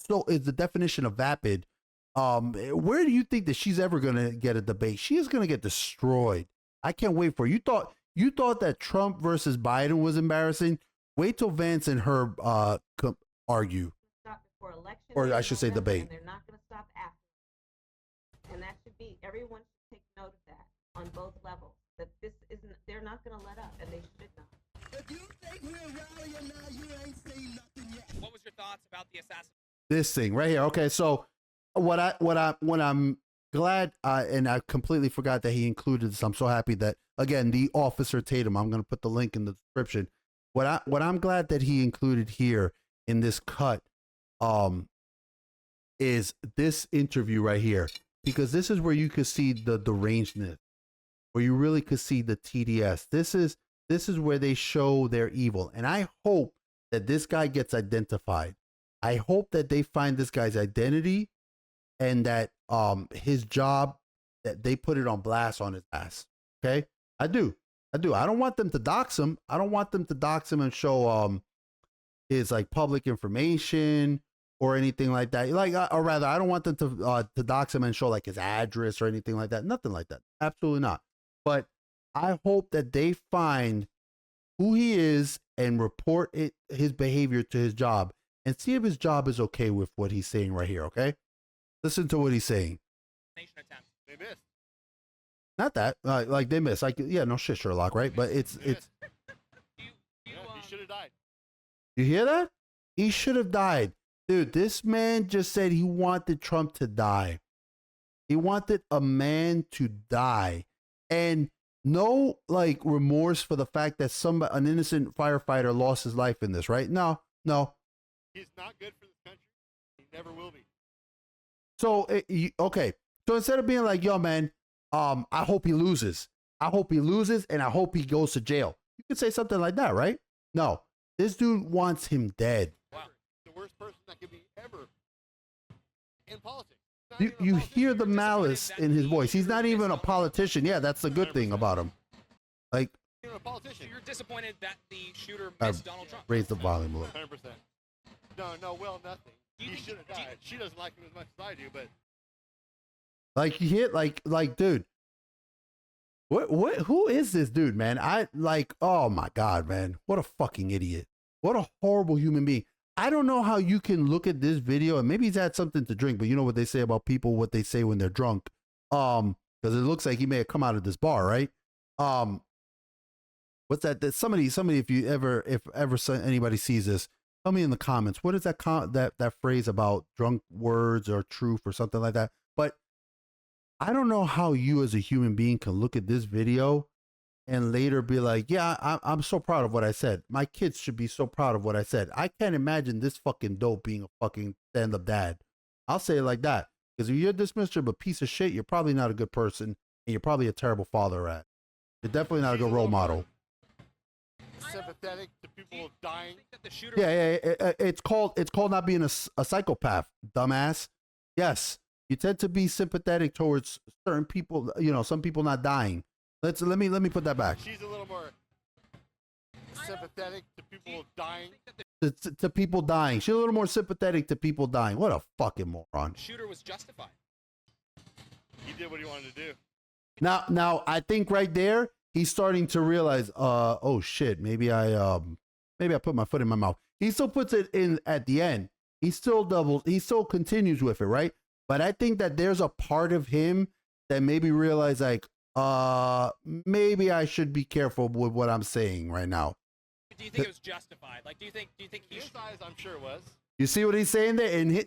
the definition of vapid, where do you think that she's ever gonna get a debate? She is gonna get destroyed. I can't wait for it. You thought that Trump versus Biden was embarrassing? Wait till Vance and her argue. Or I should say debate. And they're not going to stop after. And that should be, everyone should take note of that on both levels. That this isn't, they're not going to let up, and they should not. If you think we're rallying now, you ain't seen nothing yet. What was your thoughts about the assassination? This thing right here. Okay, so what I'm glad, and I completely forgot that he included this. I'm so happy that, again, the officer Tatum, I'm going to put the link in the description. What I'm glad that he included here in this cut is this interview right here, because this is where you could see the derangedness, where you really could see the TDS. This is where they show their evil. And I hope that this guy gets identified. I hope that they find this guy's identity and that his job, that they put it on blast on his ass. Okay? I do. I don't want them to dox him. I don't want them to dox him and show his like public information or anything like that. Like, or rather, I don't want them to dox him and show like his address or anything like that. Nothing like that. Absolutely not. But I hope that they find who he is and report his behavior to his job and see if his job is okay with what he's saying right here. Okay, listen to what he's saying. They missed. Not that like they missed. Like, yeah, no shit, Sherlock, right? But it's. He should have died. You hear that? He should have died. Dude, this man just said he wanted Trump to die. He wanted a man to die. And no, like, remorse for the fact that an innocent firefighter lost his life in this, right? No. He's not good for this country. He never will be. So, okay. So instead of being like, yo, man, I hope he loses. I hope he loses, and I hope he goes to jail. You could say something like that, right? No. This dude wants him dead. Wow. The worst person that could be ever in politics. You hear the malice in his voice. He's not even a politician. Yeah, that's the good thing about him. Like, a politician. You're disappointed that the shooter missed Donald Trump. Raise the volume a little. 100%. No, well, nothing. He should have died. She doesn't like him as much as I do, but like, you hit like, dude. Who is this dude, man? Oh my God, man. What a fucking idiot. What a horrible human being. I don't know how you can look at this video, and maybe he's had something to drink, but you know what they say about people, what they say when they're drunk. Because it looks like he may have come out of this bar, right? What's that? Somebody, if anybody sees this, tell me in the comments. What is that phrase about drunk words or truth or something like that? But I don't know how you as a human being can look at this video and later be like, yeah, I'm so proud of what I said. My kids should be so proud of what I said. I can't imagine this fucking dope being a fucking stand-up dad. I'll say it like that. Because if you're this Mr. a piece of shit, you're probably not a good person, and you're probably a terrible father at. You're definitely not a good role model. Sympathetic to people dying. Yeah. It's called not being a psychopath, dumbass. Yes, you tend to be sympathetic towards certain people. You know, some people not dying. Let me put that back. She's a little more sympathetic to people dying. To people dying. She's a little more sympathetic to people dying. What a fucking moron. The shooter was justified. He did what he wanted to do. Now I think right there he's starting to realize, oh shit, maybe I put my foot in my mouth. He still puts it in at the end. He still continues with it, right? But I think that there's a part of him that maybe realize like, maybe I should be careful with what I'm saying right now. Do you think it was justified? Like, do you think he? His eyes, I'm sure it was. You see what he's saying there? And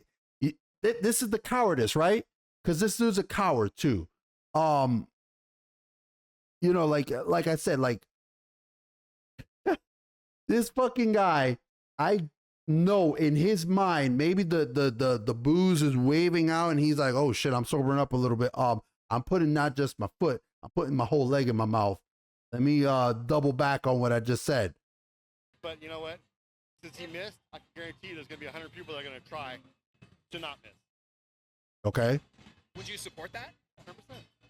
this is the cowardice, right? Because this dude's a coward too. You know, like I said, like this fucking guy, I know in his mind, maybe the booze is waving out and he's like, oh shit, I'm sobering up a little bit. I'm putting not just my foot, I'm putting my whole leg in my mouth. Let me double back on what I just said. But you know what? Since he missed, I can guarantee you there's going to be 100 people that are going to try to not miss. Okay. Would you support that? 100%.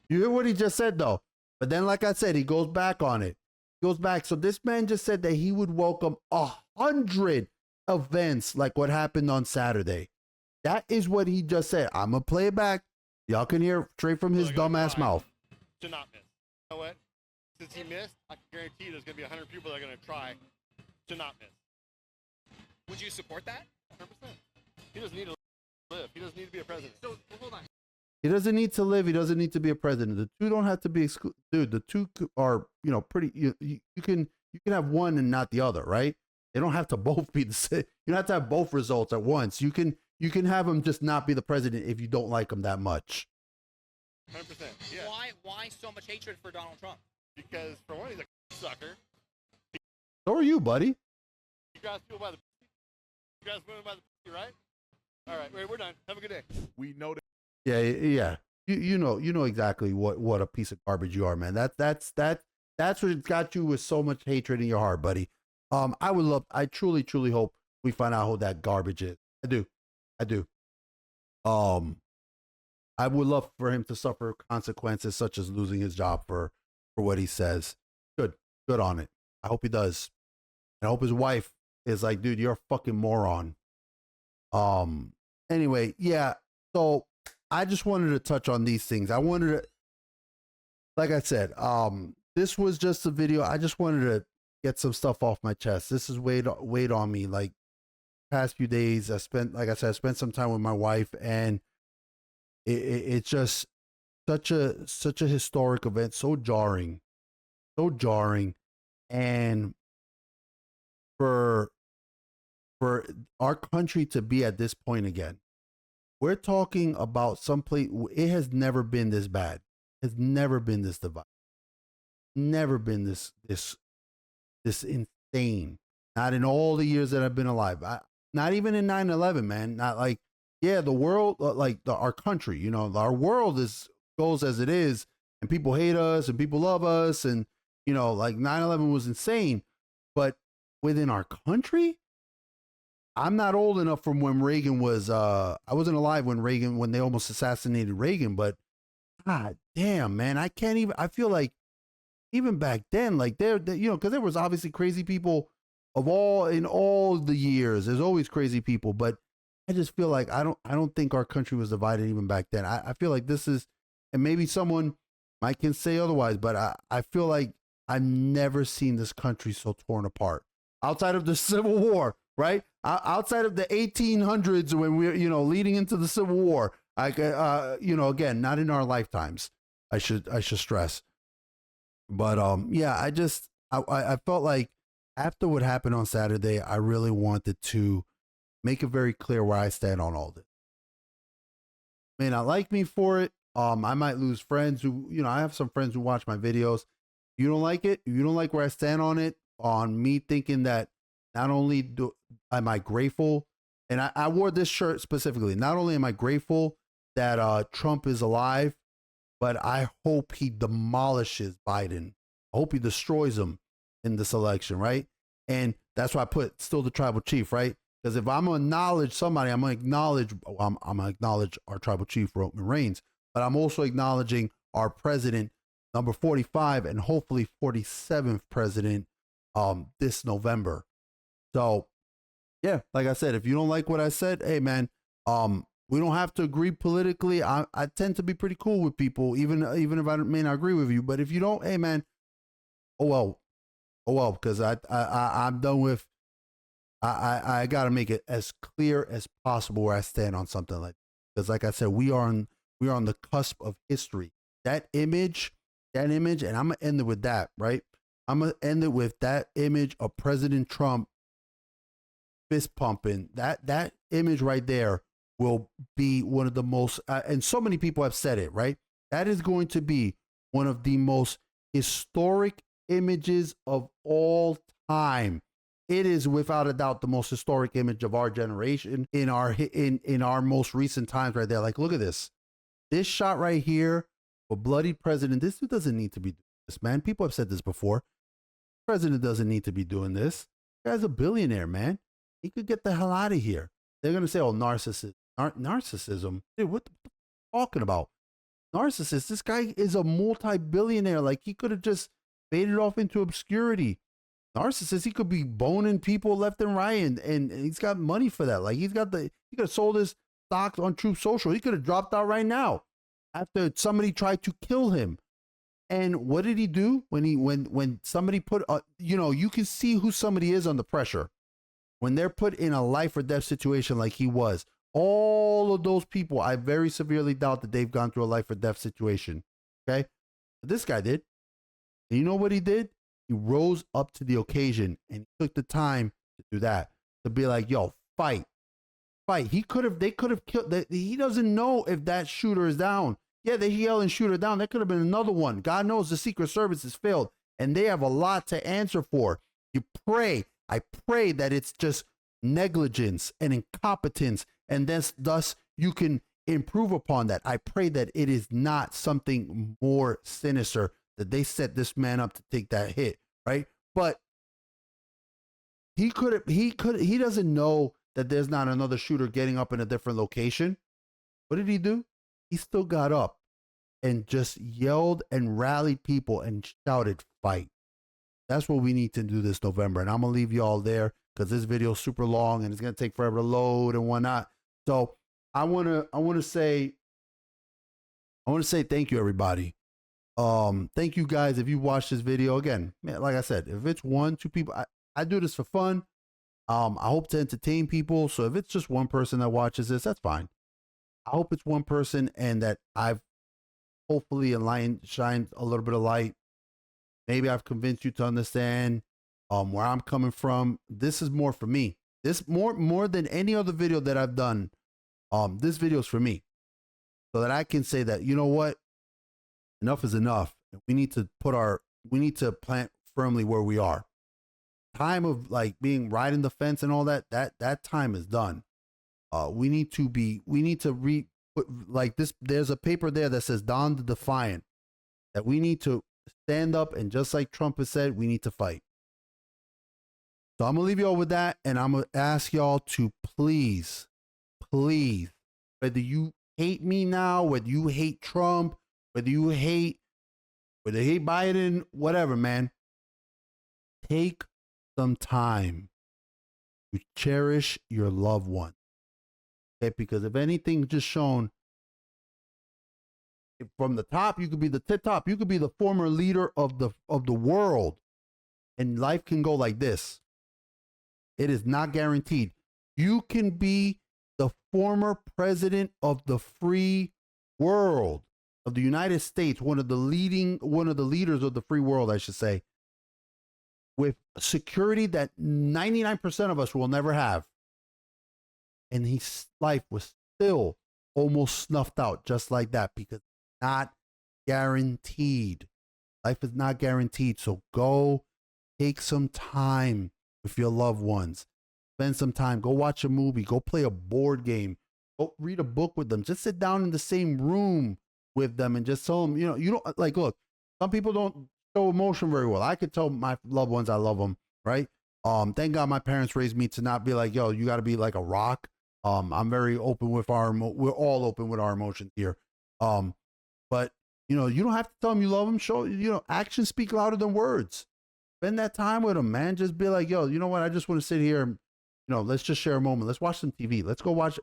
You hear what he just said though? But then, like I said, he goes back on it. He goes back. So this man just said that he would welcome 100 events like what happened on Saturday. That is what he just said. I'm going to play it back. Y'all can hear straight from his dumbass mouth. To not miss. You know what? Since he missed, I can guarantee you there's going to be 100 people that are going to try to not miss. Would you support that? 100%. He doesn't need to live. He doesn't need to be a president. So, well, hold on. He doesn't need to live. He doesn't need to be a president. The two don't have to be dude. The two are, you know, pretty. You can have one and not the other, right? They don't have to both be the same. You don't have to have both results at once. You can have him just not be the president if you don't like him that much. 100%. Yeah. Why so much hatred for Donald Trump? Because for one, he's a sucker. So are you, buddy. You guys feel by the. You guys moving by the right? All right, we're done. Have a good day. We know that. Yeah. You know exactly what a piece of garbage you are, man. That's what got you with so much hatred in your heart, buddy. I truly hope we find out who that garbage is. I do. I would love for him to suffer consequences such as losing his job for what he says. Good on it. I hope he does. I hope his wife is like, dude, you're a fucking moron. Anyway, yeah. So I just wanted to touch on these things. I wanted to, like I said, this was just a video. I just wanted to get some stuff off my chest. This is weighed on me. Like past few days, I spent some time with my wife, and it's just such a historic event, so jarring, and for our country to be at this point again. We're talking about some place. It has never been this bad. It's never been this divided. Never been this insane. Not in all the years that I've been alive. Not even in 9/11, man. Not like, yeah, the world, our country. You know, our world goes as it is, and people hate us and people love us, and you know, like 9/11 was insane. But within our country, I'm not old enough from when Reagan was, I wasn't alive when they almost assassinated Reagan, but god damn, man, I feel like even back then, like you know, because there was obviously crazy people in all the years. There's always crazy people, but I just feel like I don't think our country was divided even back then. I feel like this is, and maybe someone might can say otherwise, but I feel like I've never seen this country so torn apart outside of the Civil War. Right? Outside of the 1800s when we're, you know, leading into the Civil War, you know, again, not in our lifetimes, I should stress. But, yeah, I felt like after what happened on Saturday, I really wanted to make it very clear where I stand on all this. May not like me for it. I might lose friends who, you know, I have some friends who watch my videos. You don't like it? You don't like where I stand on it, on me thinking that not only am I grateful, and I wore this shirt specifically, not only am I grateful that Trump is alive, but I hope he demolishes Biden. I hope he destroys him in this election, right? And that's why I put still the tribal chief, right? Because if I'm going to acknowledge somebody, I'm going to acknowledge our tribal chief, Roman Reigns, but I'm also acknowledging our president, number 45, and hopefully 47th president this November. So, yeah, like I said, if you don't like what I said, hey, man, we don't have to agree politically. I tend to be pretty cool with people, even if I may not agree with you. But if you don't, hey, man, oh well, because I'm done with. I got to make it as clear as possible where I stand on something like. Because, like I said, we are on the cusp of history. That image, and I'm gonna end it with that, right? I'm gonna end it with that image of President Trump fist pumping. That image right there will be one of the most, and so many people have said it, right? That is going to be one of the most historic images of all time. It is without a doubt the most historic image of our generation in our most recent times right there. Like, look at this. This shot right here, a bloodied president. This doesn't need to be doing this, man. People have said this before. President doesn't need to be doing this. This guy's a billionaire, man. He could get the hell out of here. They're going to say, oh, narcissism. Narcissism? Dude, what the fuck are you talking about? Narcissist? This guy is a multi-billionaire. Like, he could have just faded off into obscurity. Narcissist, he could be boning people left and right, and he's got money for that. Like, he could have sold his stocks on Truth Social. He could have dropped out right now after somebody tried to kill him. And what did he do when somebody put you can see who somebody is under pressure when they're put in a life or death situation like he was. All of those people, I very severely doubt that they've gone through a life or death situation. Okay, but this guy did. And you know what he did? He rose up to the occasion and he took the time to do that, to be like, yo, fight. They could have killed. He doesn't know if that shooter is down. Yeah, they yell and shoot her down. That could have been another one. God knows the Secret Service has failed and they have a lot to answer for. You pray. I pray that it's just negligence and incompetence, and thus you can improve upon that. I pray that it is not something more sinister, that they set this man up to take that hit, right? But he doesn't know that there's not another shooter getting up in a different location. What did he do? He still got up and just yelled and rallied people and shouted, fight. That's what we need to do this November. And I'm going to leave you all there because this video is super long and it's going to take forever to load and whatnot. So I want to say thank you, everybody. Thank you guys. If you watch this video again, man, like I said, if it's 1-2 people, I do this for fun. I hope to entertain people. So if it's just one person that watches this, that's fine. I hope it's one person and that I've hopefully shined a little bit of light. Maybe I've convinced you to understand where I'm coming from. This is more for me. This more than any other video that I've done. This video is for me, so that I can say that, you know what, enough is enough. We need to plant firmly where we are. Time of like being riding the fence and all that time is done. We need to read like this. There's a paper there that says Don the Defiant, that we need to stand up, and just like Trump has said, we need to fight. So I'm gonna leave you all with that, and I'm gonna ask y'all to please, whether you hate me now, whether you hate Trump, whether you hate Biden, whatever, man, take some time to cherish your loved one. Okay, because if anything just shown from the top, you could be the top, you could be the former leader of the world, and life can go like this. It is not guaranteed. You can be the former president of the free world, of the United States, one of the leaders of the free world, I should say, with security that 99% of us will never have. And his life was still almost snuffed out just like that, because it's not guaranteed. Life is not guaranteed. So go take some time with your loved ones. Spend some time. Go watch a movie. Go play a board game. Go read a book with them. Just sit down in the same room with them and just tell them, you don't like, look, some people don't show emotion very well. I could tell my loved ones I love them, right? Thank God my parents raised me to not be like, yo, you got to be like a rock. I'm very open with we're all open with our emotions here. But you don't have to tell them you love them. Show, actions speak louder than words. Spend that time with them, man. Just be like, yo, you know what? I just want to sit here and, let's just share a moment. Let's watch some TV. Let's go watch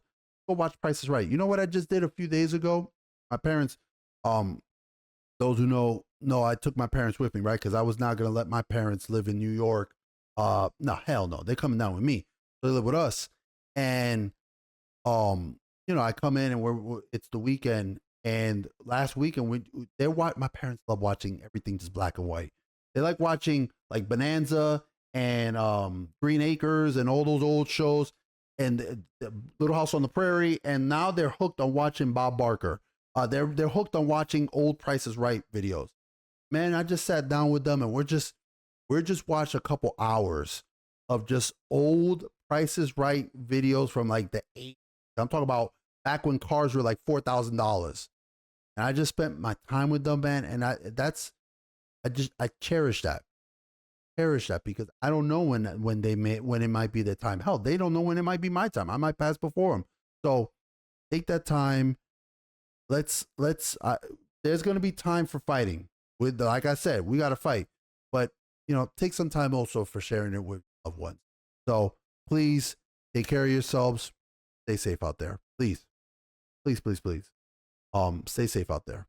Price is Right. You know what I just did a few days ago? My parents, those who know, I took my parents with me, right? Because I was not going to let my parents live in New York. No, hell no. They're coming down with me. So they live with us. And, I come in and it's the weekend. And last weekend, my parents love watching everything just black and white. They like watching like Bonanza and Green Acres and all those old shows. and the Little House on the Prairie, and now they're hooked on watching Bob Barker. They're hooked on watching old Price is Right videos. Man, I just sat down with them and we're just watched a couple hours of just old Price is Right videos from like the 80s. I'm talking about back when cars were like $4,000. And I just spent my time with them, man, and I cherish that. Cherish that because I don't know when it might be their time. Hell, they don't know when it might be my time. I might pass before them. So take that time. Let's there's going to be time for fighting. With like I said, we got to fight. But, take some time also for sharing it with loved ones. So please take care of yourselves. Stay safe out there. Please. Please, please, please. Stay safe out there.